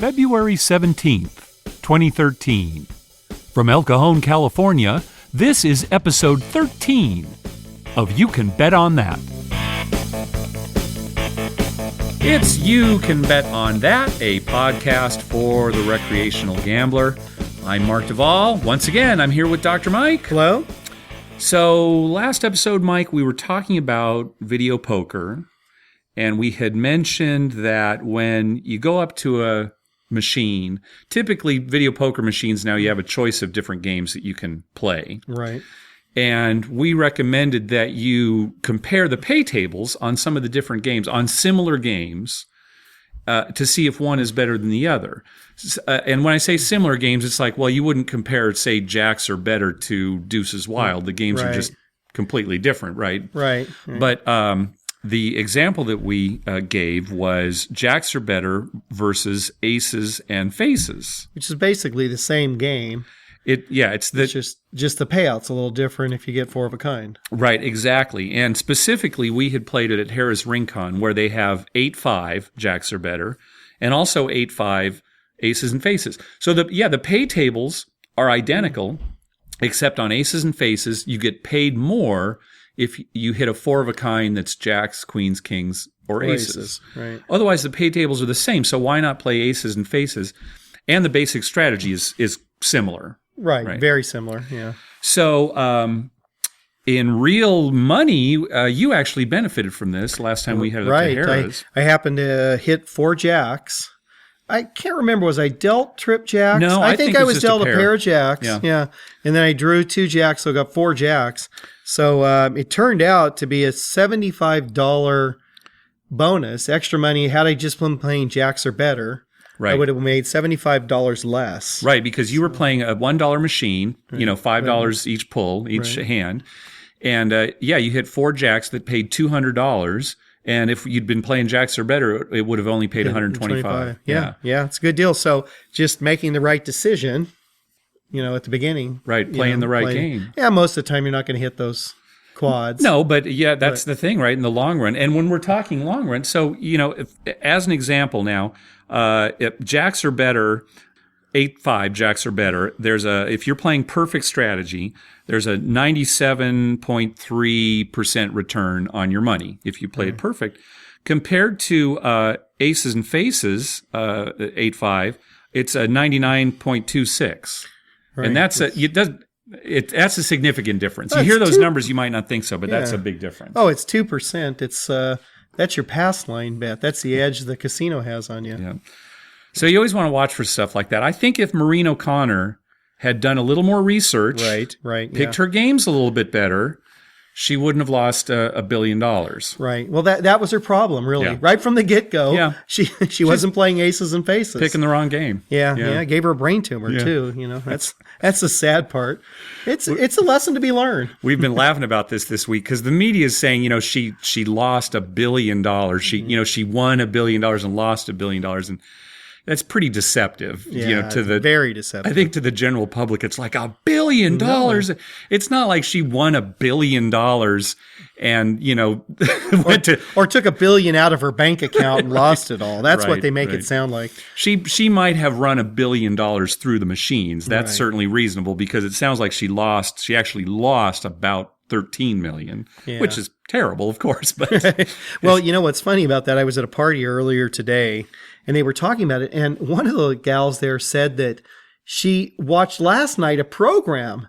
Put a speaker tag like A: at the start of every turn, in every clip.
A: February 17th, 2013. From El Cajon, California, this is episode 13 of You Can Bet on That. It's You Can Bet on That, a podcast for the recreational gambler. I'm Mark Duvall. Once again, I'm here with Dr. Mike.
B: Hello.
A: So last episode, Mike, we were talking about video poker, and we had mentioned that when you go up to a machine, typically video poker machines now, you have a choice of different games that you can play.
B: Right.
A: And we recommended that you compare the pay tables on some of the different games, on similar games, to see if one is better than the other. And when I say similar games, it's like, well, you wouldn't compare, say, Jacks are better to Deuces Wild. The games are just completely different, right?
B: Right.
A: But the example that we gave was Jacks are better versus Aces and Faces.
B: Which is basically the same game.
A: It's
B: just the payout's a little different if you get four of a kind.
A: Right, exactly. And specifically, we had played it at Harrah's Rincon, where they have 8-5 Jacks are better, and also 8-5 Aces and Faces. So the pay tables are identical, except on Aces and Faces, you get paid more if you hit a four of a kind that's Jacks, Queens, Kings, or Aces.
B: Right.
A: Otherwise, the pay tables are the same. So why not play Aces and Faces? And the basic strategy is similar.
B: Right, very similar, yeah.
A: So in real money, you actually benefited from this last time we had it at Harrah's.
B: I happened to hit four Jacks. I can't remember, was I dealt trip Jacks?
A: No,
B: I think I was dealt a pair of Jacks.
A: Yeah.
B: And then I drew two Jacks, so I got four Jacks. So it turned out to be a $75 bonus, extra money. Had I just been playing Jacks or better, I would have made $75 less.
A: Right, because you were playing a $1 machine, $5 each pull, each hand. And you hit four Jacks that paid $200. And if you'd been playing Jacks or better, it would have only paid $125.
B: Yeah, it's a good deal. So just making the right decision, at the beginning.
A: Right, playing the right game.
B: Yeah, most of the time you're not going to hit those quads.
A: No, but that's the thing, right, in the long run. And when we're talking long run, so, as an example now, if Jacks are better, 8-5 Jacks are better, if you're playing perfect strategy, there's a 97.3% return on your money if you play it perfect. Compared to Aces and Faces, 8-5, it's a 99.26. Right. And that's a significant difference. You hear those numbers, you might not think so, but that's a big difference.
B: Oh, it's 2%. It's that's your pass line bet. That's the edge the casino has on you.
A: Yeah. So you always want to watch for stuff like that. I think if Maureen O'Connor had done a little more research, picked her games a little bit better, she wouldn't have lost $1 billion.
B: Right. Well, that was her problem, really. Yeah. Right from the get-go, she wasn't playing Aces and Faces.
A: Picking the wrong game.
B: Yeah. Gave her a brain tumor, too. That's the sad part. It's a lesson to be learned.
A: We've been laughing about this week because the media is saying, she lost $1 billion. She won $1 billion and lost $1 billion. And that's pretty deceptive,
B: very deceptive.
A: I think to the general public, it's like $1 billion. No. It's not like she won $1 billion and, went
B: or took $1 billion out of her bank account and lost it all. That's what they make it sound like.
A: She might have run $1 billion through the machines. That's certainly reasonable because it sounds like she actually lost about 13 million, which is terrible, of course. But
B: well, what's funny about that? I was at a party earlier today, and they were talking about it. And one of the gals there said that she watched last night a program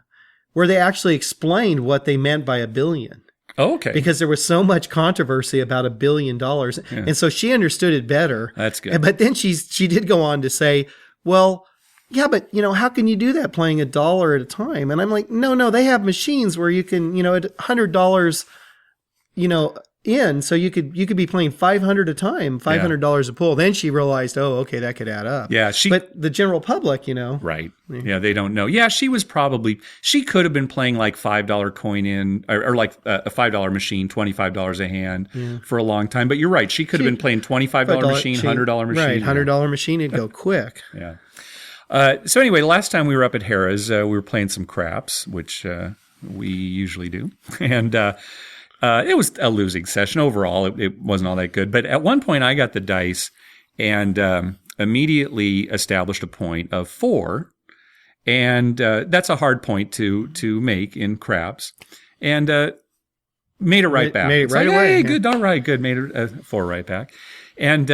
B: where they actually explained what they meant by $1 billion.
A: Oh, okay.
B: Because there was so much controversy about $1 billion, and so she understood it better.
A: That's good.
B: But then she did go on to say, well. Yeah, but, how can you do that playing $1 at a time? And I'm like, no, they have machines where you can, at $100, in, so you could be playing 500 a time, $500 a pull. Then she realized, oh, okay, that could add up.
A: Yeah,
B: but the general public,
A: Right. Yeah, they don't know. Yeah, she could have been playing like $5 coin in, or like a $5 machine, $25 a hand for a long time. But you're right, she could have been playing $25 machine, $100 machine.
B: Right, $100 machine, it'd go quick.
A: Yeah. So anyway, last time we were up at Harrah's, we were playing some craps, which we usually do. And it was a losing session overall. It wasn't all that good. But at one point, I got the dice, and immediately established a point of 4. And that's a hard point to make in craps. And made it right back.
B: Made it right
A: like,
B: away.
A: Hey,
B: Yeah.
A: good, all right, good. Made it 4 right back. And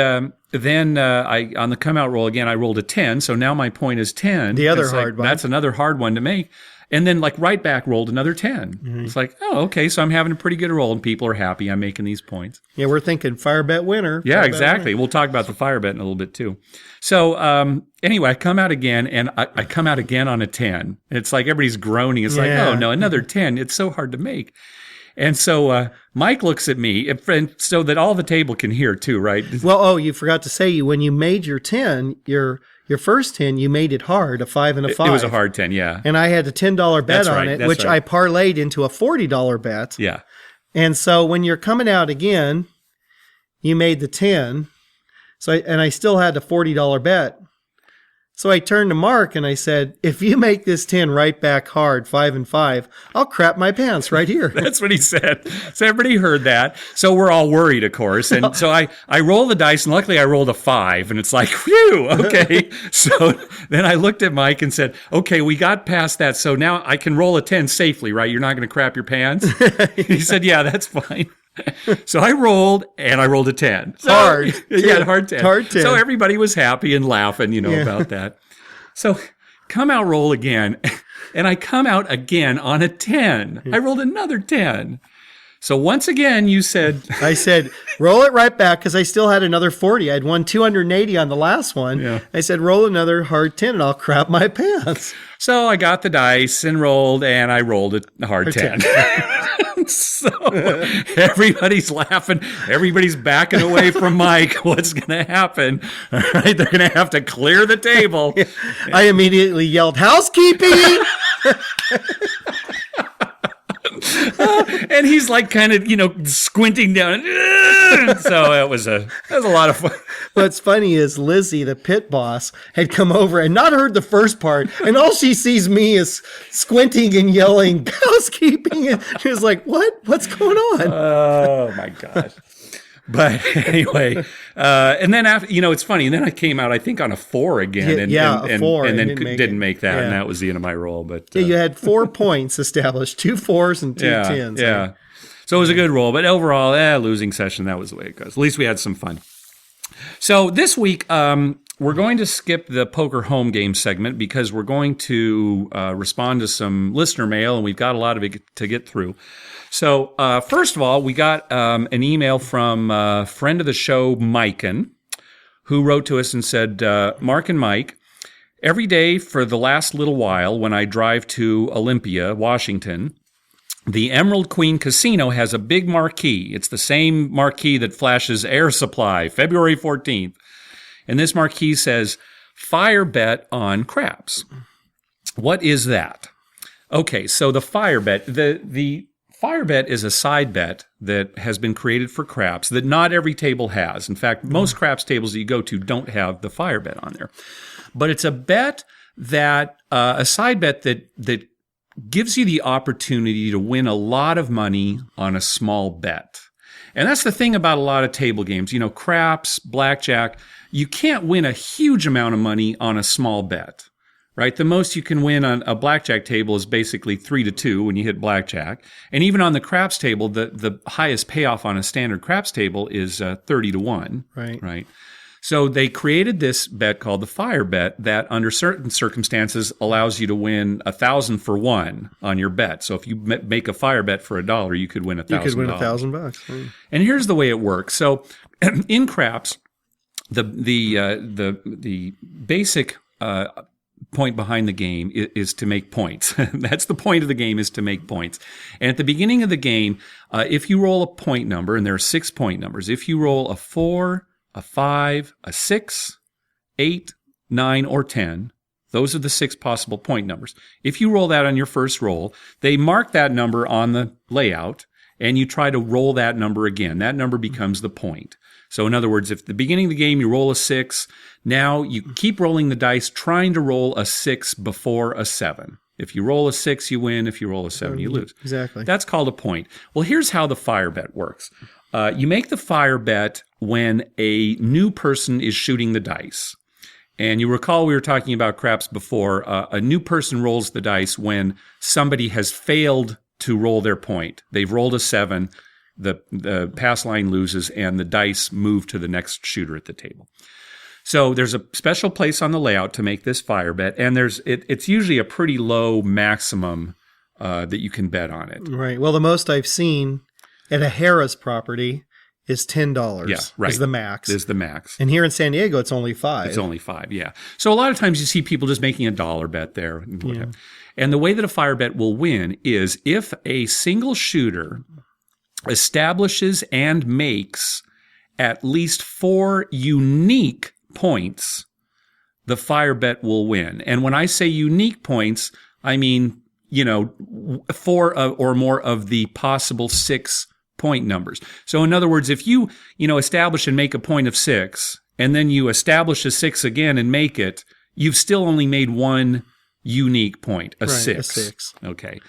A: then I on the come out roll again, I rolled a 10. So now my point is 10.
B: The other
A: It's
B: hard one.
A: That's another hard one to make. And then like right back rolled another 10.
B: Mm-hmm.
A: It's like, oh, okay. So I'm having a pretty good roll and people are happy. I'm making these points.
B: Yeah, we're thinking fire bet winner.
A: Yeah,
B: Fire bet
A: exactly. We'll talk about the fire bet in a little bit too. So anyway, I come out again and I come out again on a 10. It's like everybody's groaning. It's like,
B: Yeah.
A: oh no, another 10. It's so hard to make. And so Mike looks at me, and so that all the table can hear too, right?
B: Well, you forgot to say when you made your 10, your first 10, you made it hard, a 5 and a 5.
A: It was a hard 10, yeah.
B: And I had a $10 bet
A: That's
B: on
A: right,
B: it,
A: that's
B: which
A: right.
B: I parlayed into a $40 bet.
A: Yeah.
B: And so when you're coming out again, you made the 10. So I still had a $40 bet. So I turned to Mark and I said, if you make this 10 right back hard, 5 and 5, I'll crap my pants right here.
A: That's what he said. So everybody heard that. So we're all worried, of course. And so I roll the dice, and luckily I rolled a 5, and it's like, phew, okay. So then I looked at Mike and said, okay, we got past that. So now I can roll a 10 safely, right? You're not going to crap your pants? He said, yeah, that's fine. So I rolled, and I rolled a 10. So,
B: Hard.
A: Yeah, hard 10.
B: Hard 10.
A: So everybody was happy and laughing, about that. So come out roll again, and I come out again on a 10. I rolled another 10. So once again, you said...
B: I said, roll it right back because I still had another 40. I'd won 280 on the last one.
A: Yeah.
B: I said, roll another hard 10 and I'll crap my pants.
A: So I got the dice and rolled, and I rolled a hard 10. So everybody's laughing. Everybody's backing away from Mike. What's going to happen? All right, they're going to have to clear the table.
B: I immediately yelled, housekeeping!
A: And he's like kind of, squinting down. So it was a lot of fun.
B: What's funny is Lizzie, the pit boss, had come over and not heard the first part, and all she sees me is squinting and yelling, housekeeping. And she was like, what? What's going on?
A: Oh, my gosh. But anyway, and then after, it's funny. And then I came out, I think, on a 4 again.
B: A 4.
A: And then
B: didn't make
A: that.
B: Yeah.
A: And that was the end of my roll. But
B: Yeah, you had 4 points established, 2 4s and 2
A: yeah,
B: 10s.
A: Yeah. So it was a good roll. But overall, losing session, that was the way it goes. At least we had some fun. So this week, we're going to skip the poker home game segment because we're going to respond to some listener mail, and we've got a lot of it to get through. So first of all, we got an email from a friend of the show, Miken, who wrote to us and said, Mark and Mike, every day for the last little while when I drive to Olympia, Washington, the Emerald Queen Casino has a big marquee. It's the same marquee that flashes Air Supply, February 14th. And this marquee says, fire bet on craps. What is that? Okay, so the fire bet, the fire bet is a side bet that has been created for craps that not every table has. In fact, most craps tables that you go to don't have the fire bet on there. But it's a bet that, a side bet that gives you the opportunity to win a lot of money on a small bet. And that's the thing about a lot of table games. Craps, blackjack, you can't win a huge amount of money on a small bet, right? The most you can win on a blackjack table is basically 3-2 when you hit blackjack. And even on the craps table, the highest payoff on a standard craps table is 30-1. Right. So they created this bet called the fire bet that under certain circumstances allows you to win 1,000 for 1 on your bet. So if you make a fire bet for $1, you could win $1,000.
B: You could win $1,000.
A: And here's the way it works. So in craps, the basic point behind the game is to make points. That's the point of the game, is to make points. And at the beginning of the game, if you roll a point number, and there are 6 point numbers, if you roll a 4, a 5, a 6, 8, 9, or 10, those are the 6 possible point numbers. If you roll that on your first roll, they mark that number on the layout, and you try to roll that number again. That number becomes the point. So in other words, if at the beginning of the game you roll a 6, now you keep rolling the dice trying to roll a 6 before a 7. If you roll a 6, you win. If you roll a 7, you lose.
B: Exactly.
A: That's called a point. Well, here's how the fire bet works. You make the fire bet when a new person is shooting the dice. And you recall we were talking about craps before. A new person rolls the dice when somebody has failed to roll their point. They've rolled a 7, the pass line loses, and the dice move to the next shooter at the table. So there's a special place on the layout to make this fire bet, and it's usually a pretty low maximum that you can bet on it.
B: Right. Well, the most I've seen at a Harrah's property is $10.
A: Yeah, right.
B: Is the max.
A: Is the max.
B: And here in San Diego, it's only $5.
A: It's only $5, yeah. So a lot of times you see people just making a dollar bet there.
B: Yeah.
A: And the way that a fire bet will win is if a single shooter establishes and makes at least 4 unique points, the fire bet will win. And when I say unique points, I mean, 4 or more of the possible 6 point numbers. So in other words, if you establish and make a point of 6, and then you establish a 6 again and make it, you've still only made 1 unique point, a 6.
B: A 6.
A: Okay.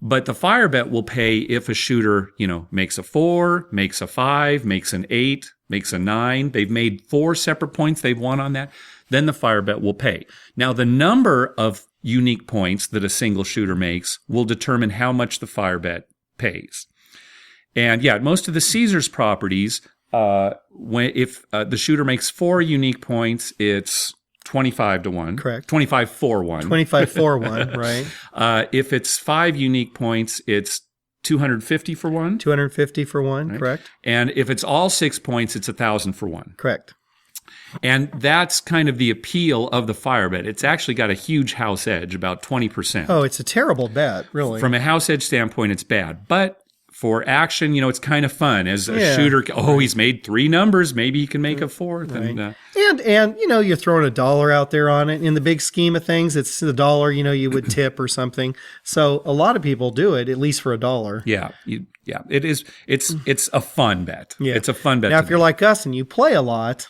A: But the fire bet will pay if a shooter, makes a 4, makes a 5, makes an 8, makes a 9. They've made 4 separate points they've won on that. Then the fire bet will pay. Now, the number of unique points that a single shooter makes will determine how much the fire bet pays. And yeah, most of the Caesars properties, if the shooter makes 4 unique points, it's 25 to 1.
B: Correct.
A: 25 for 1.
B: 25 for 1, right.
A: If it's 5 unique points, it's 250 for 1.
B: 250 for 1, right. Correct.
A: And if it's all 6 points, it's 1,000 for 1.
B: Correct.
A: And that's kind of the appeal of the fire bet. It's actually got a huge house edge, about 20%.
B: Oh, it's a terrible bet, really.
A: From a house edge standpoint, it's bad. But for action, it's kind of fun. As a shooter, he's made 3 numbers. Maybe he can make a 4th.
B: Right. And you're throwing a dollar out there on it. In the big scheme of things, it's the dollar, you would tip or something. So a lot of people do it, at least for $1.
A: Yeah. It is. It's a fun bet. Yeah. It's a fun bet.
B: Now, if you're like us and you play a lot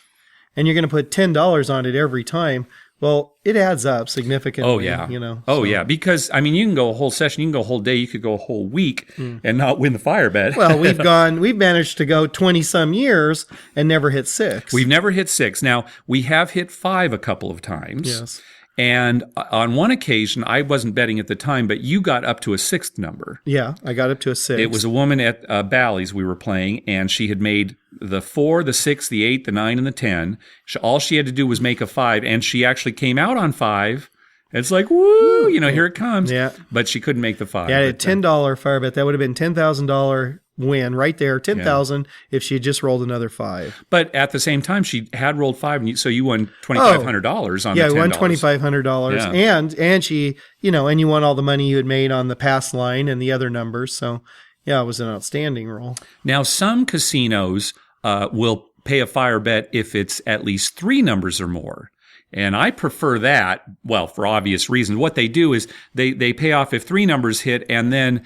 B: and you're going to put $10 on it every time, well, it adds up significantly.
A: Oh, yeah. Yeah. Because, you can go a whole session, you can go a whole day, you could go a whole week and not win the fire bet.
B: Well, we've managed to go 20 some years and never hit 6.
A: We've never hit 6. Now, we have hit 5 a couple of times.
B: Yes.
A: And on one occasion, I wasn't betting at the time, but you got up to a 6th number.
B: Yeah, I got up to a 6.
A: It was a woman at Bally's we were playing, and she had made the 4, the 6, the 8, the 9, and the 10. All she had to do was make a 5, and she actually came out on 5. It's like, woo, here it comes.
B: Yeah.
A: But she couldn't make the 5.
B: Yeah, a $10 fire bet. That would have been $10,000 win right there, 10,000 if she had just rolled another 5.
A: But at the same time, she had rolled 5, so you won $2,500 on the $10.
B: Yeah, you won $2,500, and she, and you won all the money you had made on the pass line and the other numbers. So, yeah, it was an outstanding roll.
A: Now, some casinos will pay a fire bet if it's at least 3 numbers or more. And I prefer that, well, for obvious reasons. What they do is they pay off if 3 numbers hit, and then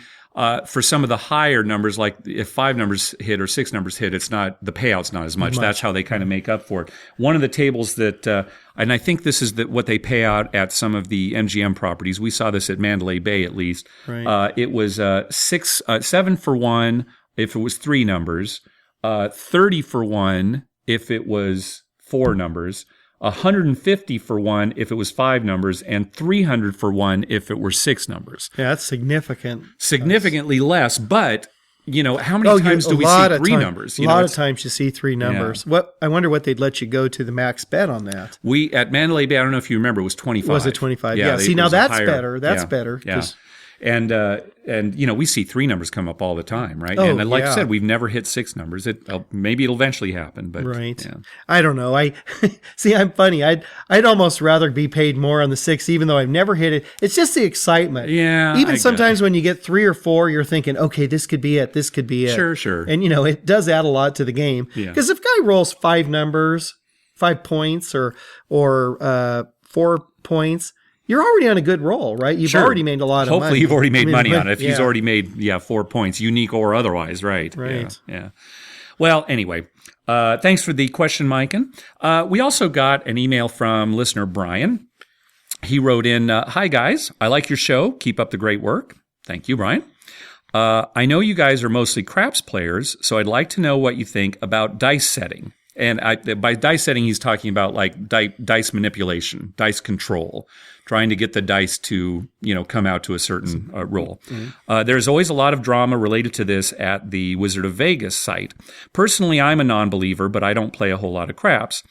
A: for some of the higher numbers, like if 5 numbers hit or 6 numbers hit, the payout's not as much. That's how they kind of make up for it. One of the tables that, and I think this is what they pay out at some of the MGM properties. We saw this at Mandalay Bay at least.
B: Right.
A: It was 7 for 1 if it was 3 numbers, 30 for 1 if it was 4 numbers. 150 for 1 if it was 5 numbers, and 300 for 1 if it were 6 numbers.
B: Yeah, that's significant.
A: Significantly less, but how many times do we see 3 numbers?
B: A lot of times you see 3 numbers.
A: Yeah.
B: I wonder what they'd let you go to the max bet on that.
A: We at Mandalay Bay, I don't know if you remember, it was 25.
B: Was it 25? Yeah. See, now that's better. That's better.
A: Yeah. And we see 3 numbers come up all the time, right?
B: Oh,
A: and like I said, we've never hit 6 numbers. Maybe it'll eventually happen, but
B: right.
A: Yeah.
B: I don't know. See, I'm funny. I'd almost rather be paid more on the 6, even though I've never hit it. It's just the excitement.
A: Yeah.
B: Even sometimes when you get 3 or 4, you're thinking, okay, this could be it. This could be it.
A: Sure.
B: And it does add a lot to the game. Because if a guy rolls 5 numbers, 5 points, or 4 points, you're already on a good roll, right? You've already made a lot of money.
A: Hopefully you've already made money on it. If he's already made, 4 points, unique or otherwise, right?
B: Right.
A: Yeah. Well, anyway, thanks for the question, Maiken. We also got an email from listener Brian. He wrote in, "Hi, guys. I like your show. Keep up the great work." Thank you, Brian. I know you guys are mostly craps players, so I'd like to know what you think about dice setting. And by dice setting, he's talking about like dice manipulation, dice control, trying to get the dice to, come out to a certain roll. There's always a lot of drama related to this at the Wizard of Vegas site. Personally, I'm a non-believer, but I don't play a whole lot of craps.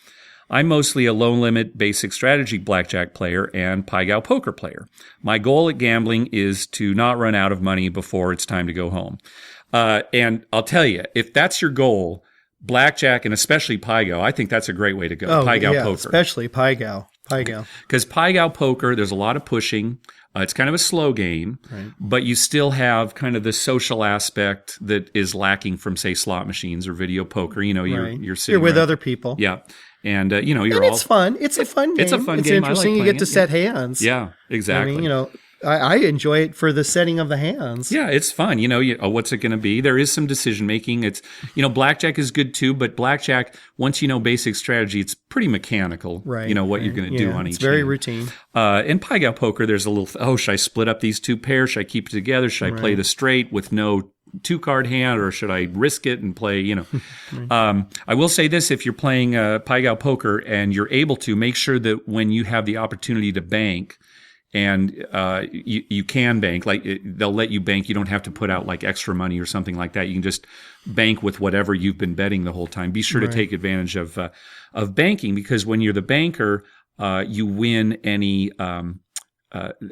A: I'm mostly a low-limit basic strategy blackjack player and Pai-Gow poker player. My goal at gambling is to not run out of money before it's time to go home. And I'll tell you, if that's your goal, blackjack and especially Pai-Gow, I think that's a great way to go. Pai-Gow poker.
B: Especially Pai-Gow.
A: Because Pai-Gow poker, there's a lot of pushing. It's kind of a slow game, right, but you still have kind of the social aspect that is lacking from, say, slot machines or video poker. You're sitting
B: with other people.
A: Yeah. And,
B: it's fun. It's a fun game.
A: It's a fun game.
B: It's interesting.
A: I like
B: you get to set hands.
A: Yeah, exactly.
B: I enjoy it for the setting of the hands.
A: Yeah, it's fun. What's it going to be? There is some decision making. It's, blackjack is good too, but blackjack, once you know basic strategy, it's pretty mechanical.
B: Right.
A: What you're going to do on each.
B: It's very
A: hand.
B: routine.
A: In Pai-Gow poker, there's a little, should I split up these two pairs? Should I keep it together? Should I play the straight with no 2-card hand, or should I risk it and play, I will say this, if you're playing Pai-Gow poker and you're able to, make sure that when you have the opportunity to bank, and you can bank, like they'll let you bank. You don't have to put out like extra money or something like that. You can just bank with whatever you've been betting the whole time. Be sure to take advantage of banking, because when you're the banker, you win any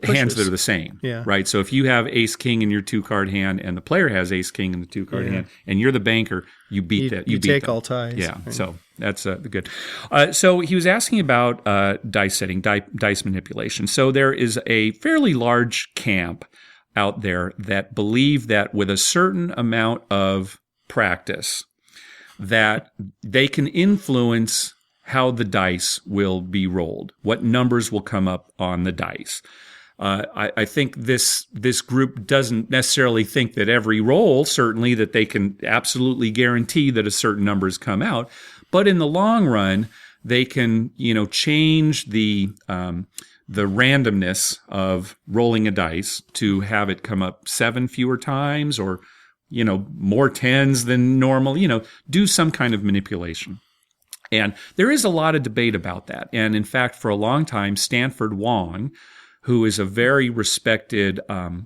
A: hands that are the same. Yeah. Right. So if you have ace king in your 2-card hand and the player has ace king in the 2-card hand and you're the banker, you beat that. You beat
B: take
A: them.
B: All ties.
A: Yeah. Right. So that's good. So he was asking about dice setting, dice manipulation. So there is a fairly large camp out there that believe that with a certain amount of practice, that they can influence how the dice will be rolled, what numbers will come up on the dice. I think this group doesn't necessarily think that every roll, certainly that they can absolutely guarantee that a certain numbers come out, but in the long run, they can change the randomness of rolling a dice to have it come up 7 fewer times, or more 10s than normal. Do some kind of manipulation. And there is a lot of debate about that. And in fact, for a long time, Stanford Wong, who is a very respected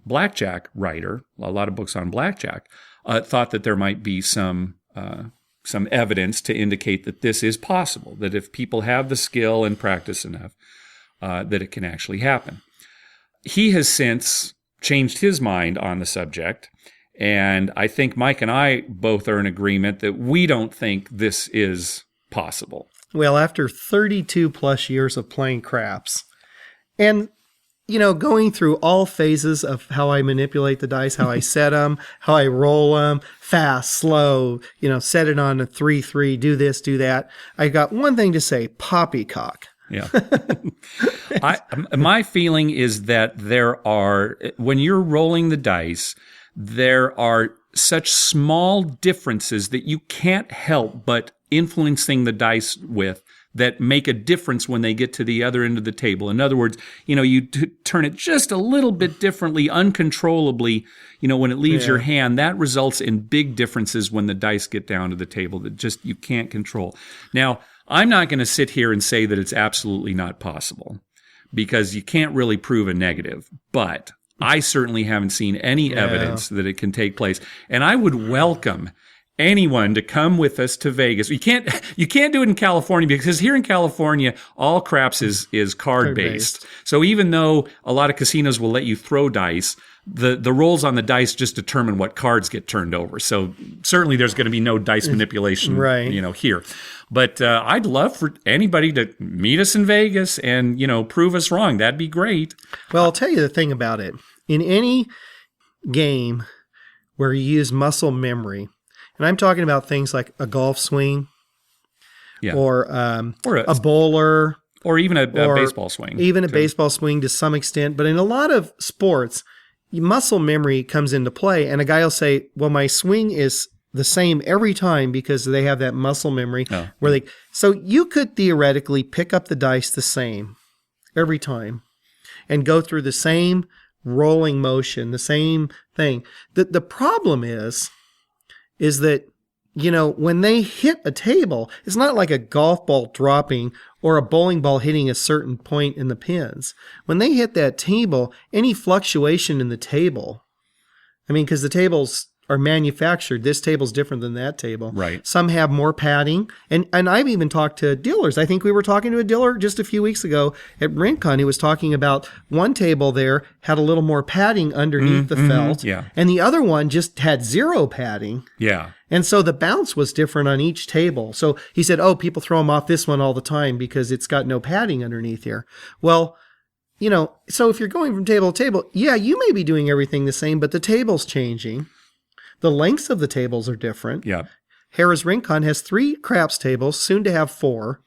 A: blackjack writer, a lot of books on blackjack, thought that there might be some evidence to indicate that this is possible, that if people have the skill and practice enough, that it can actually happen. He has since changed his mind on the subject, and I think Mike and I both are in agreement that we don't think this is possible.
B: Well, after 32 plus years of playing craps and, going through all phases of how I manipulate the dice, how I set them, how I roll them, fast, slow, set it on a 3-3, do this, do that. I got one thing to say, poppycock.
A: Yeah. My feeling is that when you're rolling the dice, there are such small differences that you can't help but influencing the dice with that make a difference when they get to the other end of the table. In other words, you turn it just a little bit differently, uncontrollably, when it leaves your hand, that results in big differences when the dice get down to the table that just you can't control. Now, I'm not going to sit here and say that it's absolutely not possible, because you can't really prove a negative, but I certainly haven't seen any evidence that it can take place. And I would welcome anyone to come with us to Vegas. You can't do it in California, because here in California, all craps is card based. So even though a lot of casinos will let you throw dice, the rolls on the dice just determine what cards get turned over. So certainly there's going to be no dice manipulation, here. But I'd love for anybody to meet us in Vegas and, prove us wrong. That'd be great.
B: Well, I'll tell you the thing about it. In any game where you use muscle memory, and I'm talking about things like a golf swing, or a bowler,
A: or even a baseball swing.
B: Even a baseball swing to some extent. But in a lot of sports, muscle memory comes into play, and a guy will say, well, my swing is the same every time because they have that muscle memory. So you could theoretically pick up the dice the same every time and go through the same rolling motion, the same thing. The problem is that when they hit a table, it's not like a golf ball dropping or a bowling ball hitting a certain point in the pins. When they hit that table, any fluctuation in the table, because the tables are manufactured. This table's different than that table.
A: Right.
B: Some have more padding. And I've even talked to dealers. I think we were talking to a dealer just a few weeks ago at Rincon. He was talking about one table there had a little more padding underneath the felt.
A: Yeah.
B: And the other one just had zero padding.
A: Yeah.
B: And so the bounce was different on each table. So he said, people throw them off this one all the time because it's got no padding underneath here. Well, so if you're going from table to table, you may be doing everything the same, but the table's changing. The lengths of the tables are different.
A: Yeah.
B: Harrah's Rincon has 3 craps tables, soon to have 4,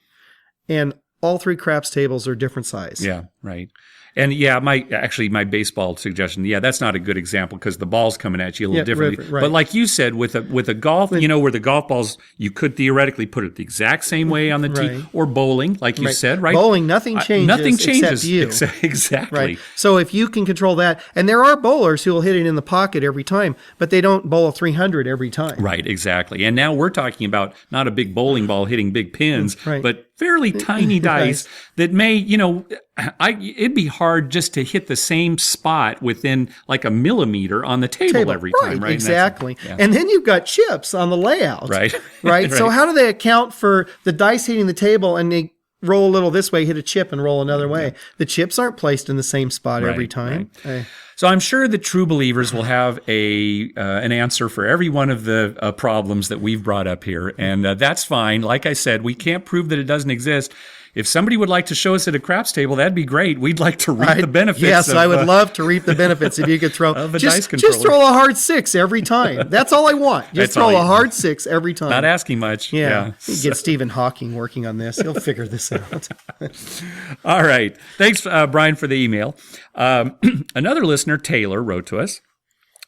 B: and all 3 craps tables are different size.
A: Yeah, right. And my baseball suggestion, that's not a good example because the ball's coming at you a little differently.
B: Right.
A: But like you said, with a golf, where the golf balls, you could theoretically put it the exact same way on the tee, or bowling, like you said, right?
B: Bowling, nothing changes.
A: Nothing changes.
B: Except you.
A: Exactly.
B: Right. So if you can control that, and there are bowlers who will hit it in the pocket every time, but they don't bowl a 300 every time.
A: Right, exactly. And now we're talking about not a big bowling ball hitting big pins, but fairly tiny dice that may, it'd be hard just to hit the same spot within like a millimeter on the table every time, right?
B: Exactly. And then you've got chips on the layout.
A: Right.
B: Right. So how do they account for the dice hitting the table and they roll a little this way, hit a chip, and roll another way? The chips aren't placed in the same spot every time.
A: Right. So I'm sure the true believers will have an answer for every one of the problems that we've brought up here, and that's fine. Like I said, we can't prove that it doesn't exist. If somebody would like to show us at a craps table, that'd be great. We'd like to reap the benefits.
B: Yes, I would love to reap the benefits if you could throw
A: of a dice controller.
B: Just throw a hard 6 every time. That's all I want. Just throw a hard 6 every time.
A: Not asking much. Yeah.
B: Get Stephen Hawking working on this. He'll figure this out.
A: All right. Thanks, Brian, for the email. Another listener, Taylor, wrote to us,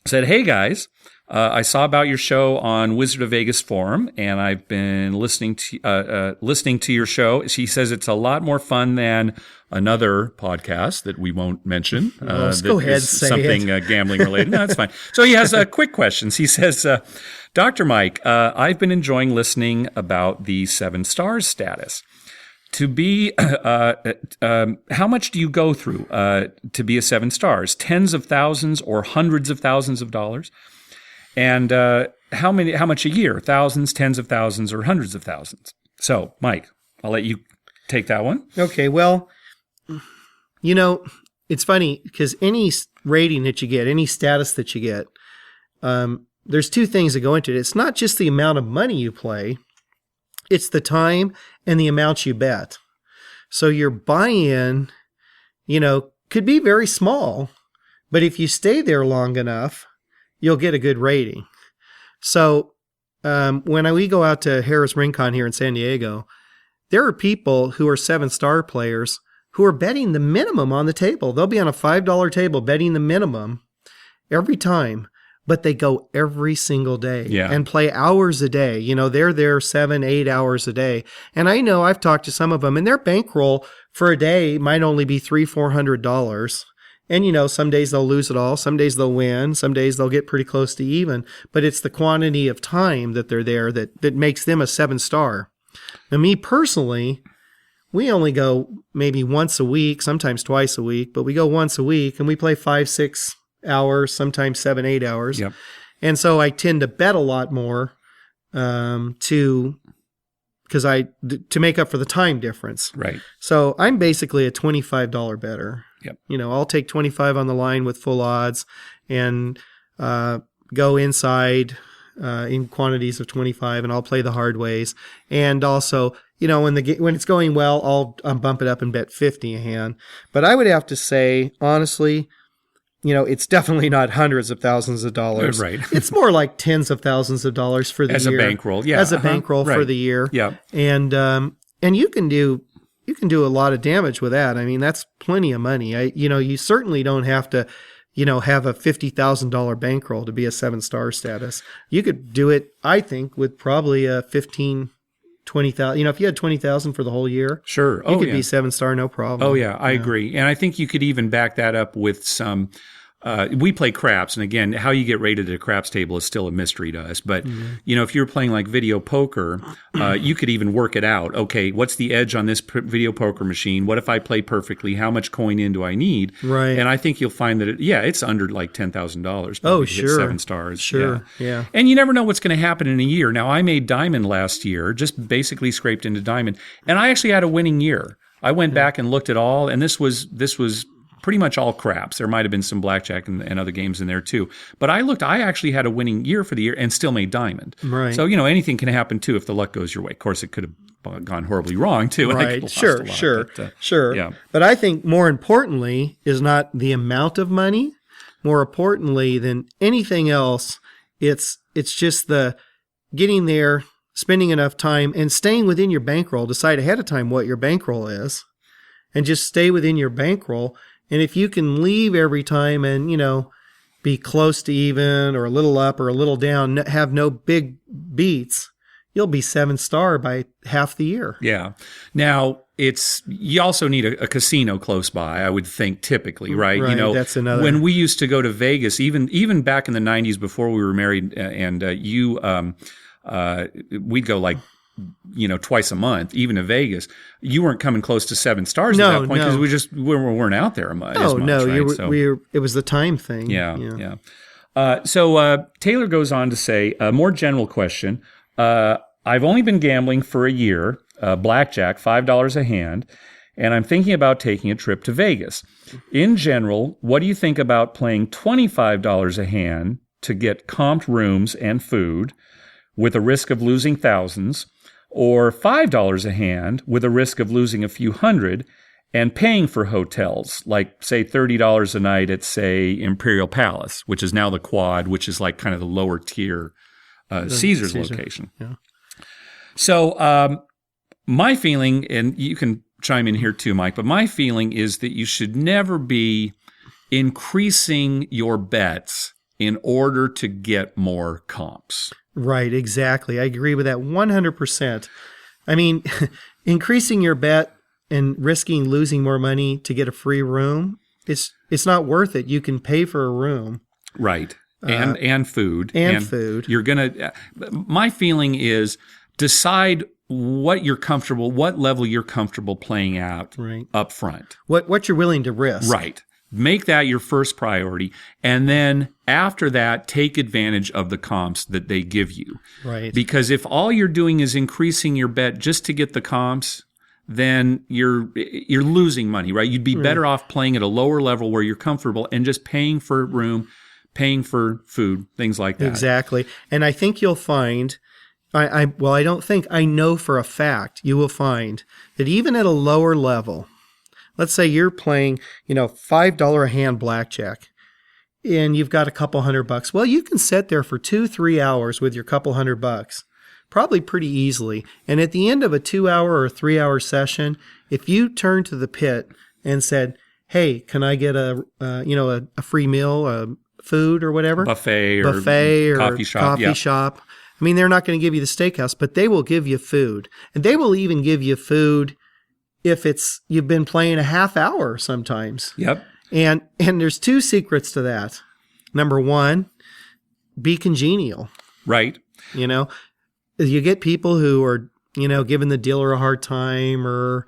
A: said, "Hey, guys. I saw about your show on Wizard of Vegas forum, and I've been listening to your show." She says it's a lot more fun than another podcast that we won't mention.
B: Let's go ahead and say
A: something gambling related. No, that's fine. So he has quick questions. He says, "Dr. Mike, I've been enjoying listening about the 7 stars status. To be, how much do you go through to be a 7 stars? Tens of thousands or hundreds of thousands of dollars? And how much a year? Thousands, tens of thousands, or hundreds of thousands?" So, Mike, I'll let you take that one.
B: Okay, well, it's funny because any rating that you get, any status that you get, there's 2 things that go into it. It's not just the amount of money you play, it's the time and the amount you bet. So your buy-in, could be very small, but if you stay there long enough, you'll get a good rating. So when we go out to Harrah's Rincon here in San Diego, there are people who are 7-star players who are betting the minimum on the table. They'll be on a $5 table betting the minimum every time, but they go every single day and play hours a day. They're there 7-8 hours a day. And I know I've talked to some of them, and their bankroll for a day might only be $300-400. And, some days they'll lose it all. Some days they'll win. Some days they'll get pretty close to even. But it's the quantity of time that they're there that makes them a 7-star. Now, me personally, we only go maybe once a week, sometimes twice a week. But we go once a week, and we play 5-6 hours, sometimes 7-8 hours.
A: Yep.
B: And so I tend to bet a lot more to make up for the time difference.
A: Right.
B: So I'm basically a $25 bettor.
A: Yep.
B: I'll take 25 on the line with full odds and go inside in quantities of 25, and I'll play the hard ways. And also, when it's going well, I'll bump it up and bet 50 a hand. But I would have to say, honestly, it's definitely not hundreds of thousands of dollars.
A: Right.
B: It's more like tens of thousands of dollars for the
A: year. As a bankroll, yeah.
B: As a bankroll for the year.
A: Yeah.
B: And you can do a lot of damage with that. I mean, that's plenty of money. You certainly don't have to, have a $50,000 bankroll to be a 7-star status. You could do it, I think, with probably a 15, 20,000. If you had 20,000 for the whole year,
A: sure,
B: you could be 7-star, no problem.
A: Oh yeah, I agree. And I think you could even back that up with some we play craps, and again, how you get rated at a craps table is still a mystery to us. But if you're playing like video poker, you could even work it out. Okay, what's the edge on this video poker machine? What if I play perfectly? How much coin in do I need?
B: Right.
A: And I think you'll find that it's under like $10,000.
B: Oh, sure.
A: 7 stars.
B: Sure. Yeah.
A: And you never know what's going to happen in a year. Now, I made diamond last year, just basically scraped into diamond, and I actually had a winning year. I went back and looked at all, and this was pretty much all craps. There might have been some blackjack and other games in there too. But I actually had a winning year for the year and still made diamond.
B: Right.
A: So, anything can happen too if the luck goes your way. Of course, it could have gone horribly wrong too. And I could have
B: Sure.
A: lost a lot, but,
B: Sure.
A: Yeah.
B: But I think more importantly is not the amount of money. More importantly than anything else, it's just the getting there, spending enough time, and staying within your bankroll. Decide ahead of time what your bankroll is, and just stay within your bankroll. And if you can leave every time and, be close to even or a little up or a little down, have no big beats, you'll be 7-star by half the year.
A: Yeah. Now, you also need a casino close by, I would think, typically, right?
B: Right, that's another.
A: When we used to go to Vegas, even back in the 90s before we were married, and we'd go like, twice a month, even to Vegas. You weren't coming close to 7 stars at that point because we weren't out there as much. Right?
B: It was the time thing.
A: Yeah. So Taylor goes on to say, a more general question. I've only been gambling for a year, blackjack, $5 a hand, and I'm thinking about taking a trip to Vegas. In general, what do you think about playing $25 a hand to get comped rooms and food with a risk of losing thousands, or $5 a hand with a risk of losing a few hundred and paying for hotels, like, say, $30 a night at, say, Imperial Palace, which is now the Quad, which is like kind of the lower tier Caesar's location.
B: Yeah.
A: So my feeling, and you can chime in here too, Mike, but my feeling is that you should never be increasing your bets in order to get more comps.
B: Right, exactly. I agree with that 100%. I mean, increasing your bet and risking losing more money to get a free room, it's not worth it. You can pay for a room.
A: Right. And food.
B: And food.
A: You're going to my feeling is decide what level you're comfortable playing out up front.
B: What you're willing to risk.
A: Right. Make that your first priority. And then after that, take advantage of the comps that they give you.
B: Right.
A: Because if all you're doing is increasing your bet just to get the comps, then you're losing money, right? You'd be better off playing at a lower level where you're comfortable and just paying for room, paying for food, things like that.
B: Exactly. And I think you'll find, I know for a fact, you will find that even at a lower level, let's say you're playing, $5 a hand blackjack and you've got a couple $100. Well, you can sit there for 2-3 hours with your couple $100, probably pretty easily. And at the end of a 2-hour or 3-hour session, if you turn to the pit and said, "Hey, can I get a free meal, food or whatever,
A: buffet or coffee
B: shop?" I mean, they're not going to give you the steakhouse, but they will give you food, and they will even give you food if you've been playing a half hour sometimes.
A: Yep.
B: And there's 2 secrets to that. Number 1, be congenial.
A: Right.
B: You get people who are, giving the dealer a hard time, or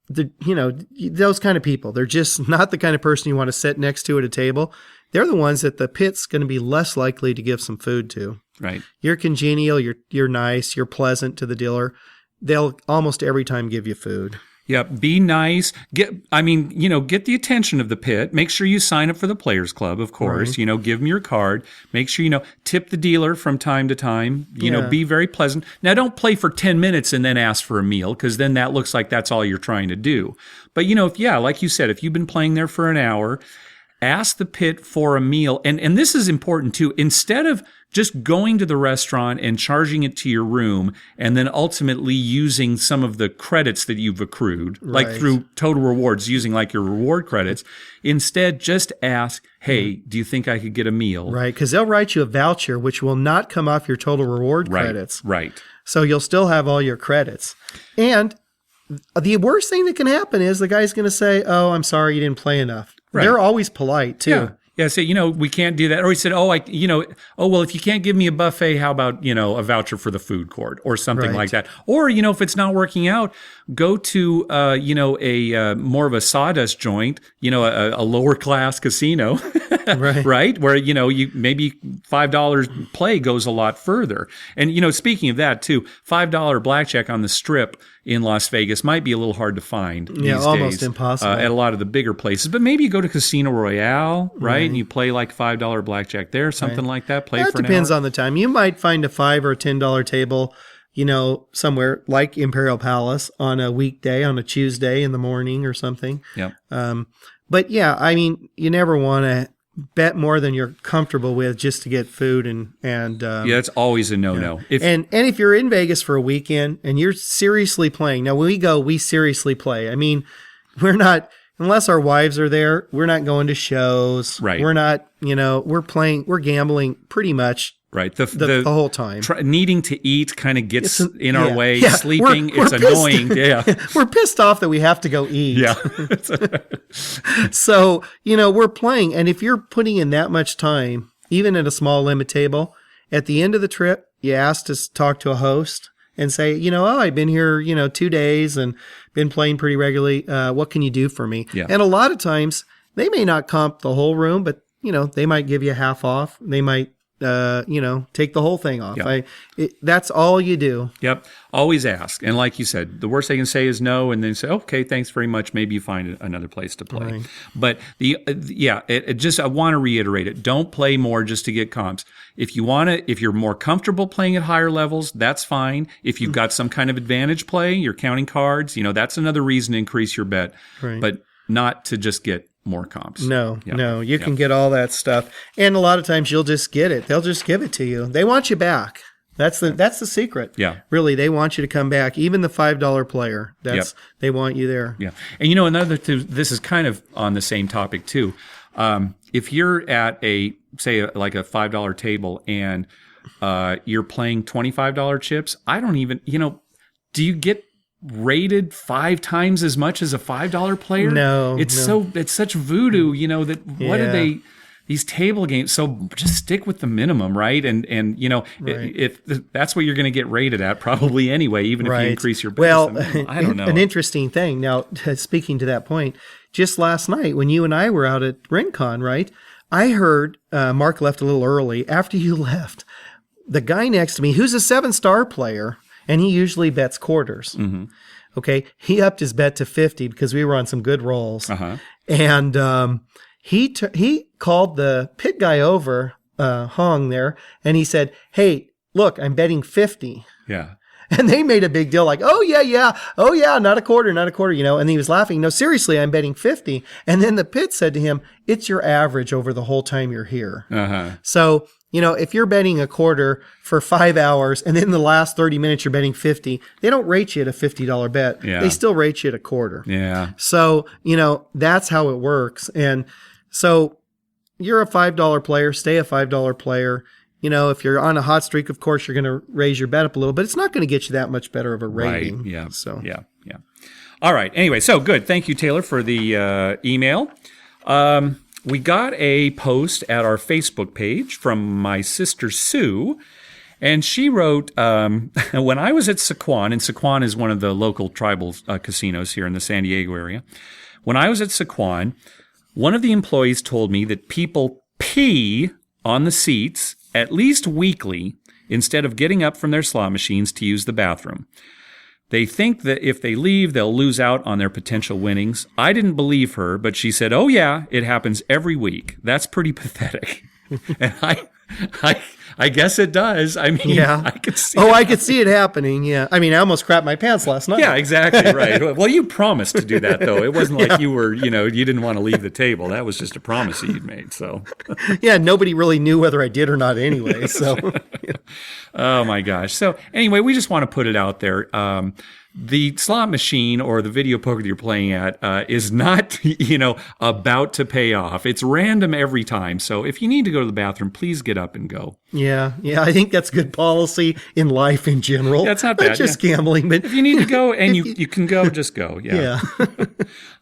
B: those kind of people. They're just not the kind of person you want to sit next to at a table. They're the ones that the pit's going to be less likely to give some food to.
A: Right.
B: You're congenial, you're nice, you're pleasant to the dealer. They'll almost every time give you food.
A: Yeah, be nice. Get the attention of the pit. Make sure you sign up for the Players Club, of course.
B: Right.
A: Give them your card. Make sure, tip the dealer from time to time. Be very pleasant. Now, don't play for 10 minutes and then ask for a meal, because then that looks like that's all you're trying to do. But, like you said, if you've been playing there for an hour, ask the pit for a meal. And this is important too. Instead of just going to the restaurant and charging it to your room and then ultimately using some of the credits that you've accrued, like through Total Rewards, using like your reward credits, instead just ask, "Hey, do you think I could get a meal?"
B: Right, because they'll write you a voucher which will not come off your Total Reward credits.
A: Right.
B: So you'll still have all your credits. And the worst thing that can happen is the guy's going to say, "Oh, I'm sorry, you didn't play enough." Right. They're always polite too.
A: Yeah, say, we can't do that. Or he said, well, if you can't give me a buffet, how about, a voucher for the food court or something
B: Right.
A: like that. Or, if it's not working out, go to, a more of a sawdust joint, a lower class casino,
B: Right.
A: right? Where, you maybe $5 play goes a lot further. And, speaking of that too, $5 blackjack on the strip in Las Vegas might be a little hard to find these
B: almost
A: days,
B: impossible.
A: at a lot of the bigger places. But maybe you go to Casino Royale, right? And you play like $5 blackjack there, something like that. Play
B: That
A: for
B: depends
A: an hour.
B: on the time. You might find a $5 or $10 table, somewhere like Imperial Palace on a weekday, on a Tuesday in the morning or something.
A: Yep.
B: But yeah, I mean, you never want to bet more than you're comfortable with just to get food and
A: Yeah, that's always a no-no.
B: and if you're in Vegas for a weekend and you're seriously playing, now when we go, we seriously play. I mean, we're not, unless our wives are there, we're not going to shows.
A: Right.
B: We're not, we're gambling pretty much
A: Right.
B: the whole time.
A: Needing to eat kind of gets in our way.
B: Yeah.
A: Sleeping,
B: We're
A: it's
B: pissed.
A: annoying. Yeah.
B: We're pissed off that we have to go eat.
A: Yeah.
B: So, we're playing. And if you're putting in that much time, even at a small limit table, at the end of the trip, you ask to talk to a host and say, I've been here, 2 days and been playing pretty regularly. What can you do for me?
A: Yeah.
B: And a lot of times they may not comp the whole room, but, they might give you half off. They might, take the whole thing off.
A: Yeah.
B: That's all you do.
A: Yep. Always ask. And like you said, the worst they can say is no, and then say, okay, thanks very much. Maybe you find another place to play.
B: Right.
A: But I want to reiterate it. Don't play more just to get comps. If you're more comfortable playing at higher levels, that's fine. If you've got some kind of advantage play, you're counting cards, that's another reason to increase your bet.
B: Right.
A: But not to just get more comps.
B: No, you can get all that stuff. And a lot of times you'll just get it. They'll just give it to you. They want you back. That's the secret.
A: Yeah.
B: Really, they want you to come back. Even the $5 player, they want you there.
A: Yeah. And another thing, this is kind of on the same topic too. If you're at like a $5 table and you're playing $25 chips, I don't even, do you get rated 5 times as much as a $5 player?
B: No,
A: it's such voodoo, that what are they, these table games? So just stick with the minimum, right? And if that's what you're going to get rated at probably anyway, even if you increase your base.
B: Well,
A: I don't know.
B: An interesting thing. Now, speaking to that point, just last night when you and I were out at Rincon, right? I heard Mark left a little early. After you left, the guy next to me, who's a 7-star player, and he usually bets quarters.
A: Mm-hmm.
B: Okay. He upped his bet to 50 because we were on some good rolls.
A: Uh-huh.
B: And he called the pit guy over, Hong there, and he said, "Hey, look, I'm betting 50.
A: Yeah.
B: And they made a big deal like, oh, yeah, not a quarter. And he was laughing. No, seriously, I'm betting 50. And then the pit said to him, it's your average over the whole time you're here.
A: Uh-huh.
B: So, if you're betting a quarter for 5 hours and then the last 30 minutes you're betting 50, they don't rate you at a $50 bet.
A: Yeah.
B: They still rate you at a quarter.
A: Yeah.
B: So, that's how it works. And so you're a $5 player, stay a $5 player. If you're on a hot streak, of course, you're going to raise your bet up a little, but it's not going to get you that much better of a rating.
A: Right. Yeah.
B: So,
A: yeah. All right. Anyway, so good. Thank you, Taylor, for the email. We got a post at our Facebook page from my sister Sue, and she wrote, when I was at Sequan, and Sequan is one of the local tribal casinos here in the San Diego area. When I was at Sequan, one of the employees told me that people pee on the seats at least weekly instead of getting up from their slot machines to use the bathroom. They think that if they leave, they'll lose out on their potential winnings. I didn't believe her, but she said, oh yeah, it happens every week. That's pretty pathetic. And I guess it does. I mean,
B: yeah.
A: I could see
B: I could see it happening. Yeah. I mean, I almost crapped my pants last night.
A: Yeah, exactly. Right. Well, you promised to do that, though. It wasn't like you were, you didn't want to leave the table. That was just a promise that you'd made. So,
B: yeah, nobody really knew whether I did or not anyway. So,
A: Oh my gosh. So anyway, we just want to put it out there. The slot machine or the video poker that you're playing at is not, about to pay off. It's random every time. So if you need to go to the bathroom, please get up and go.
B: Yeah. I think that's good policy in life in general.
A: That's not bad.
B: Not just gambling, but
A: if you need to go and you can go, just go. Yeah.
B: Yeah.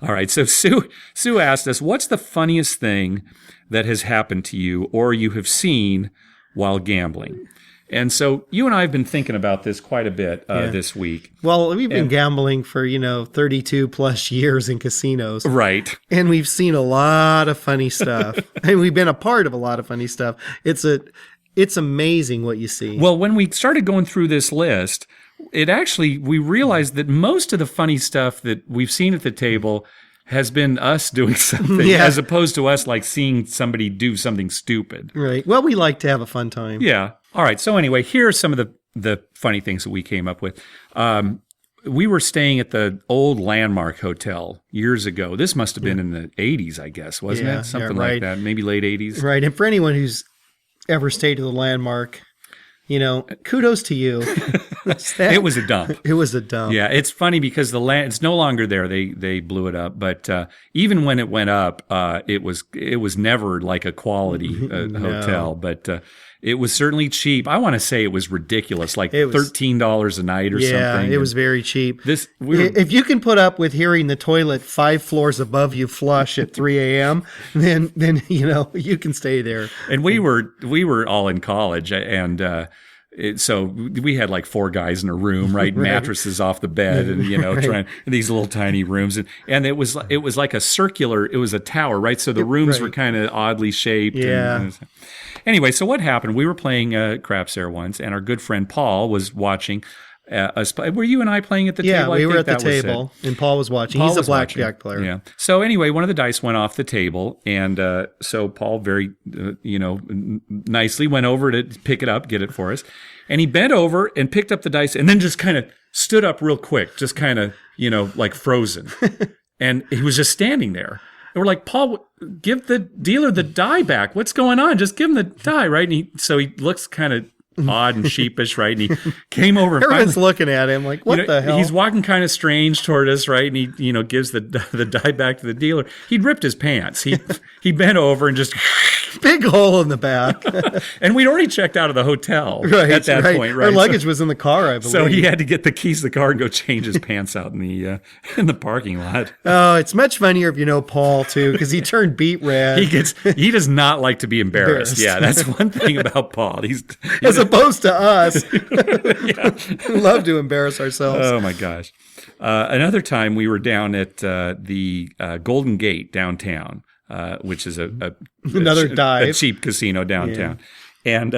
A: All right. So Sue asked us, what's the funniest thing that has happened to you or you have seen while gambling. And so you and I have been thinking about this quite a bit this week.
B: Well, we've been gambling for, 32 plus years in casinos.
A: Right.
B: And we've seen a lot of funny stuff. And we've been a part of a lot of funny stuff. It's amazing what you see.
A: Well, when we started going through this list, we realized that most of the funny stuff that we've seen at the table has been us doing something as opposed to us like seeing somebody do something stupid.
B: Right. Well, we like to have a fun time.
A: Yeah. All right. So anyway, here are some of the funny things that we came up with. We were staying at the old Landmark Hotel years ago. This must have been in the 80s, I guess, wasn't it? Something like that. Maybe late 80s.
B: Right. And for anyone who's ever stayed at the Landmark, kudos to you.
A: It was a dump.
B: It was a dump.
A: Yeah, it's funny because it's no longer there. They blew it up. But even when it went up, it was never like a quality hotel. But it was certainly cheap. I want to say it was ridiculous, like $13 a night or something. Yeah,
B: it was very cheap. If you can put up with hearing the toilet 5 floors above you flush at 3 a.m., then you can stay there.
A: And we were all in college, and so we had like 4 guys in a room, right? Mattresses off the bed, and trying these little tiny rooms, and it was like a circular. It was a tower, right? So the rooms were kind of oddly shaped.
B: Yeah.
A: Anyway, so what happened? We were playing craps there once, and our good friend Paul was watching. Were you and I playing at the table?
B: Yeah, we were at the table, and Paul was watching. He's a blackjack player.
A: Yeah. So anyway, one of the dice went off the table, and so Paul very, nicely went over to pick it up, get it for us, and he bent over and picked up the dice, and then just kind of stood up real quick, just kind of, like frozen, and he was just standing there. And we're like, Paul, give the dealer the die back. What's going on? Just give him the die, right? And he looks kind of odd and sheepish, right? And he came over. And
B: everyone's looking at him like, what the hell?
A: He's walking kind of strange toward us, right? And he, gives the die back to the dealer. He'd ripped his pants. He bent over and just
B: big hole in the back.
A: And we'd already checked out of the hotel at that point, right?
B: Our luggage was in the car, I believe.
A: So he had to get the keys to the car and go change his pants out in the parking lot.
B: Oh, it's much funnier if you know Paul too, because he turned beet red.
A: He does not like to be embarrassed. Yeah, that's one thing about Paul. He's
B: as opposed to us. Love to embarrass ourselves.
A: Oh my gosh. Another time we were down at the Golden Gate downtown, which is
B: another dive,
A: a cheap casino downtown. Yeah. And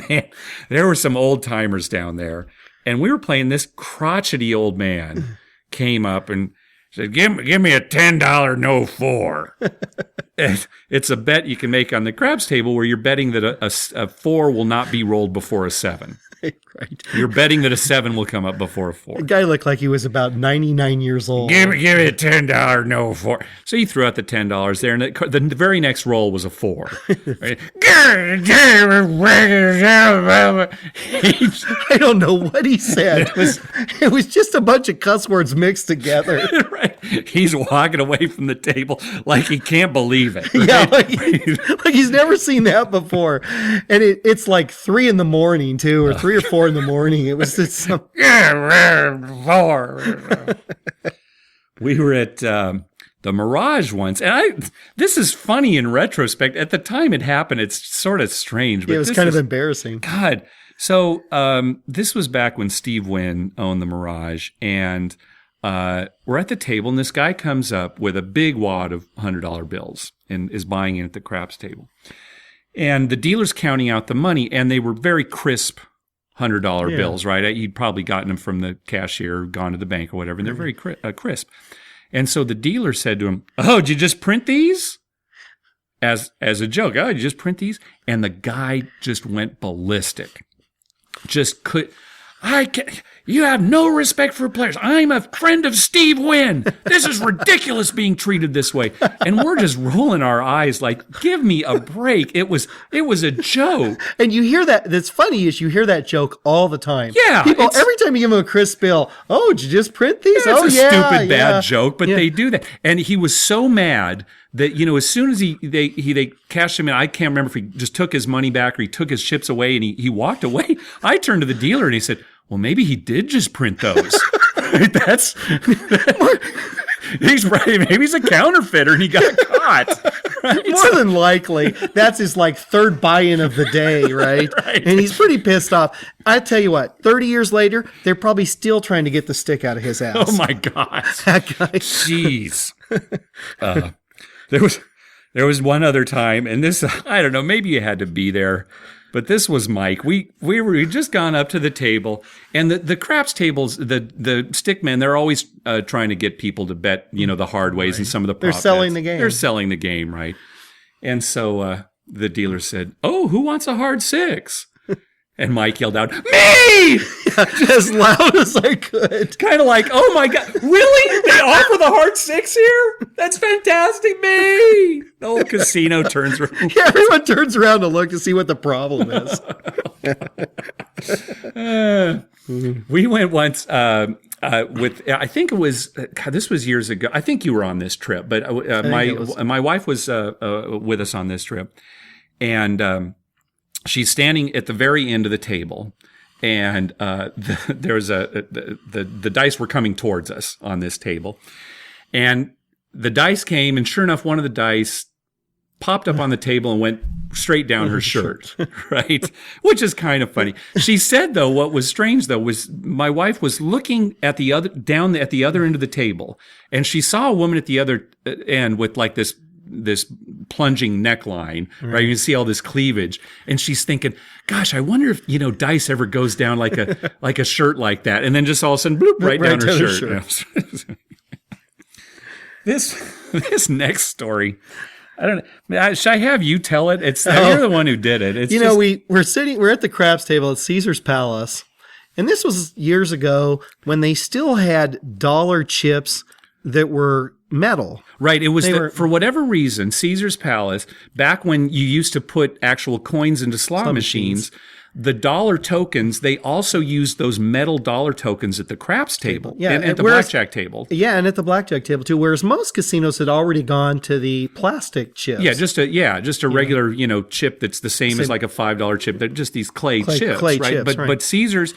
A: man, there were some old timers down there, and we were playing. This crotchety old man came up and said, give me a $10 no 4. It's a bet you can make on the craps table where you're betting that a 4 will not be rolled before a 7.
B: Right.
A: You're betting that a 7 will come up before a 4.
B: The guy looked like he was about 99 years old.
A: Give me a $10 no 4. So he threw out the $10 there, and the very next roll was a 4. Right?
B: I don't know what he said. It was just a bunch of cuss words mixed together.
A: Right. He's walking away from the table like he can't believe it. Right?
B: Yeah, like he's never seen that before. And it's like 3 in the morning too, or 3 or 4 in the morning. It was just some
A: 4. We were at the Mirage once, and this is funny in retrospect. At the time it happened, it's sort of strange. But
B: it was kind of embarrassing.
A: God. So this was back when Steve Wynn owned the Mirage, and we're at the table, and this guy comes up with a big wad of $100 bills and is buying it at the craps table. And the dealer's counting out the money, and they were very crisp $100 bills, right? You'd probably gotten them from the cashier, gone to the bank or whatever, and they're very crisp. And so the dealer said to him, "Oh, did you just print these?" As a joke. "Oh, did you just print these?" And the guy just went ballistic. You have no respect for players. I'm a friend of Steve Wynn. This is ridiculous being treated this way. And we're just rolling our eyes like, give me a break. It was a joke.
B: And you hear that. That's funny is you hear that joke all the time.
A: Yeah.
B: People, every time you give them a crisp bill, "Oh, did you just print these?"
A: It's a stupid, bad joke, but they do that. And he was so mad that, as soon as they cashed him in, I can't remember if he just took his money back or he took his chips away and he walked away. I turned to the dealer and he said, "Well, maybe he did just print those." Right? He's right. Maybe he's a counterfeiter and he got caught.
B: More than likely, that's his like third buy-in of the day, right?
A: Right.
B: And he's pretty pissed off. I tell you what, 30 years later, they're probably still trying to get the stick out of his ass.
A: Oh my gosh.
B: That guy.
A: Jeez. There was one other time, and this, I don't know, maybe you had to be there, but this was Mike. We'd just gone up to the table, and the craps tables, the stick men, they're always trying to get people to bet, the hard ways and some of the prop
B: They're selling
A: bets.
B: the game.
A: They're selling the game, right? And so the dealer said, "Oh, who wants a hard six?" And Mike yelled out, "Me!"
B: As loud as I could.
A: Kind of like, "Oh my God, really? They offer the hard six here? That's fantastic, me!" The whole casino turns around.
B: Yeah, everyone turns around to look to see what the problem is.
A: We went once with, I think it was, God, this was years ago. I think you were on this trip, but my wife was with us on this trip. And she's standing at the very end of the table. And there was the dice were coming towards us on this table. And the dice came, and sure enough, one of the dice popped up on the table and went straight down her shirt, right? Which is kind of funny. She said, though, what was strange, though, was my wife was looking at the other end of the table, and she saw a woman at the other end with like this plunging neckline, right? You can see all this cleavage, and she's thinking, "Gosh, I wonder if dice ever goes down like a shirt like that," and then just all of a sudden, bloop, right down her shirt. This next story. I don't know. Should I have you tell it? You're the one who did it. It's
B: we're at the craps table at Caesar's Palace, and this was years ago when they still had dollar chips that were metal.
A: Right. It was for whatever reason, Caesar's Palace, back when you used to put actual coins into slot machines, the dollar tokens, they also used those metal dollar tokens at the craps table and at the blackjack table.
B: Yeah, and at the blackjack table too, whereas most casinos had already gone to the plastic chips.
A: Yeah, just a regular, chip that's the same as like a $5 chip. They're just these clay chips, right? But Caesar's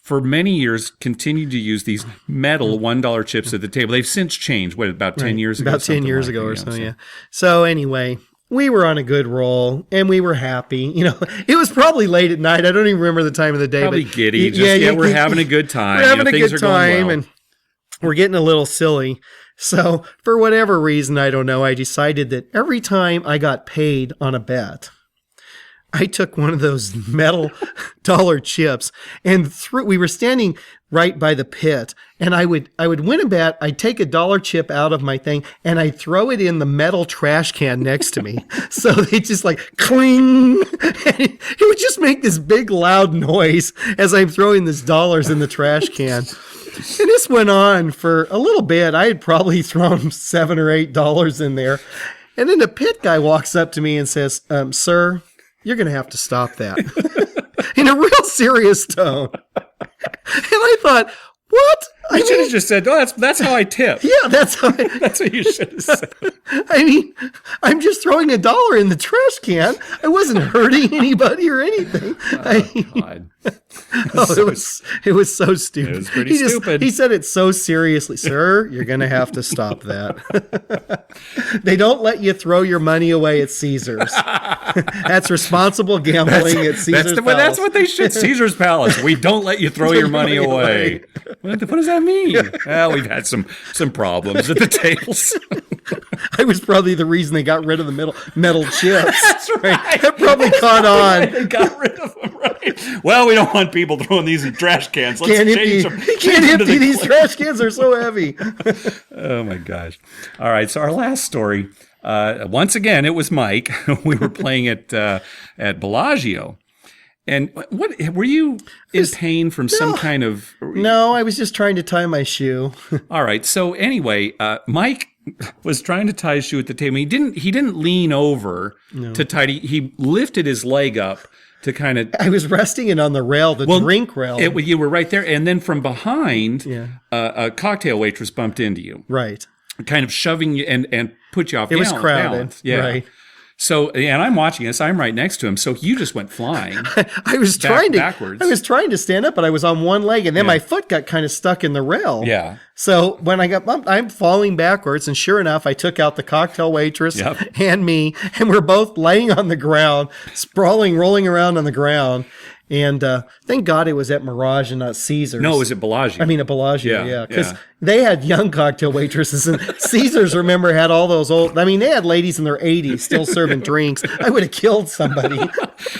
A: for many years continued to use these metal $1 chips at the table. They've since changed, about 10 years ago?
B: About 10 years ago or so, yeah. So anyway, we were on a good roll, and we were happy. It was probably late at night. I don't even remember the time of the day.
A: Probably
B: but
A: giddy. We're having a good time.
B: We're having a good time,
A: well.
B: And we're getting a little silly. So for whatever reason, I don't know, I decided that every time I got paid on a bet, I took one of those metal dollar chips and we were standing right by the pit, and I would win a bet. I'd take a dollar chip out of my thing and I'd throw it in the metal trash can next to me. So they just like cling, and it would just make this big loud noise as I'm throwing these dollars in the trash can. And this went on for a little bit. I had probably thrown $7 or $8 in there. And then the pit guy walks up to me and says, "Sir, you're going to have to stop that," in a real serious tone. And I thought, what?
A: You should have just said, "Oh, that's how I tip."
B: Yeah, that's how
A: that's what you should have said.
B: I mean, I'm just throwing a dollar in the trash can. I wasn't hurting anybody or anything.
A: God.
B: It was so stupid.
A: It was pretty stupid.
B: He said it so seriously. "Sir, you're going to have to stop that." They don't let you throw your money away at Caesar's. That's responsible gambling at Caesar's Palace.
A: That's what they should. Caesar's Palace. We don't let you throw your money away. What does that mean? Well, we've had some problems at the tables.
B: I was probably the reason they got rid of the metal chips.
A: That's right.
B: That probably caught on.
A: They got rid of them, right? Well, we don't want people throwing these in trash cans. Let's change them.
B: Can't empty these trash cans. They're so heavy.
A: Oh, my gosh. All right. So our last story, once again, it was Mike. We were playing at Bellagio. And what were you in pain from some kind of?
B: No, I was just trying to tie my shoe.
A: All right. So anyway, Mike was trying to tie his shoe at the table. He didn't lean over to tie. He lifted his leg up to kind of.
B: I was resting it on the rail, drink rail.
A: You were right there, and then from behind, a cocktail waitress bumped into you.
B: Right.
A: Kind of shoving you and put you off.
B: It was crowded.
A: Balance. Yeah.
B: Right.
A: So, and I'm watching this. I'm right next to him. So you just went flying.
B: I was trying to
A: backwards.
B: I was trying to stand up, but I was on one leg, and then my foot got kind of stuck in the rail.
A: Yeah.
B: So when I got bumped, I'm falling backwards, and sure enough, I took out the cocktail waitress and me, and we're both laying on the ground, sprawling, rolling around on the ground. And thank God it was at Mirage and not Caesars.
A: No, it was at Bellagio.
B: I mean, at Bellagio, yeah. Because they had young cocktail waitresses, and Caesars, remember, had all those old... I mean, they had ladies in their 80s still serving drinks. I would have killed somebody.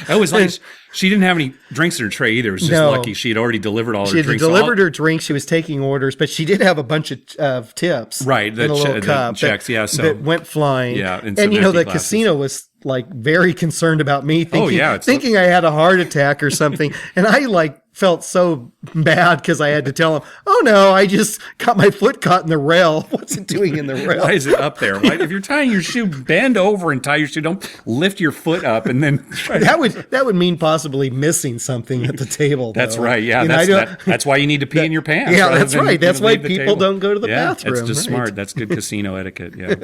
A: That was like... She didn't have any drinks in her tray either. It was just lucky she had already delivered all her drinks.
B: She had delivered her drinks. She was taking orders, but she did have a bunch of tips.
A: Right.
B: In a little cup
A: checks,
B: that went flying.
A: Yeah.
B: And the casino was like very concerned about me, thinking I had a heart attack or something. And I felt so bad because I had to tell him, oh no, I just got my foot caught in the rail. What's it doing in the rail?
A: Why is it up there? If you're tying your shoe, bend over and tie your shoe. Don't lift your foot up and then try
B: that would mean possibly missing something at the table.
A: That's
B: though.
A: right. Yeah, that's why you need to pee in your pants.
B: Yeah, that's right. That's why people don't go to the bathroom.
A: That's just smart. That's good casino etiquette. Yeah.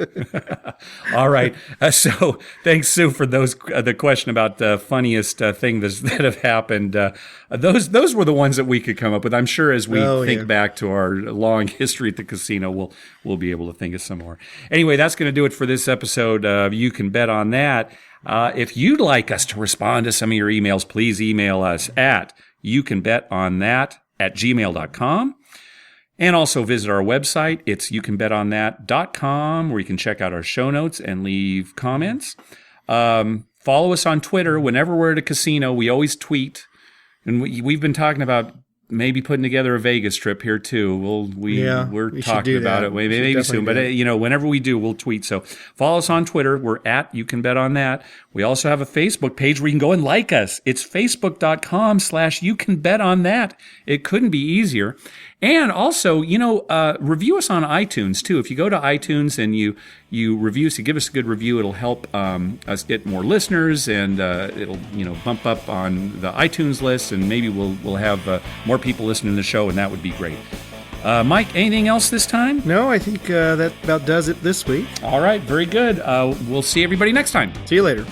A: All right. So thanks, Sue, for the question about the funniest thing that have happened. Those were the ones that we could come up with. I'm sure as we think back to our long history at the casino, we'll be able to think of some more. Anyway, that's going to do it for this episode of You Can Bet on That. If you'd like us to respond to some of your emails, please email us at youcanbetonthat@gmail.com. And also visit our website. It's youcanbetonthat.com, where you can check out our show notes and leave comments. Follow us on Twitter. Whenever we're at a casino, we always tweet. And we've been talking about maybe putting together a Vegas trip here too. We're talking about it maybe soon. But whenever we do, we'll tweet. So follow us on Twitter. We're at You Can Bet on That. We also have a Facebook page where you can go and like us. It's facebook.com/You Can Bet on That. It couldn't be easier. And also, review us on iTunes too. If you go to iTunes and you review us, you give us a good review, it'll help us get more listeners, and it'll bump up on the iTunes list, and maybe we'll have more people listening to the show, and that would be great. Mike, anything else this time?
B: No, I think that about does it this week.
A: All right, very good. We'll see everybody next time.
B: See you later.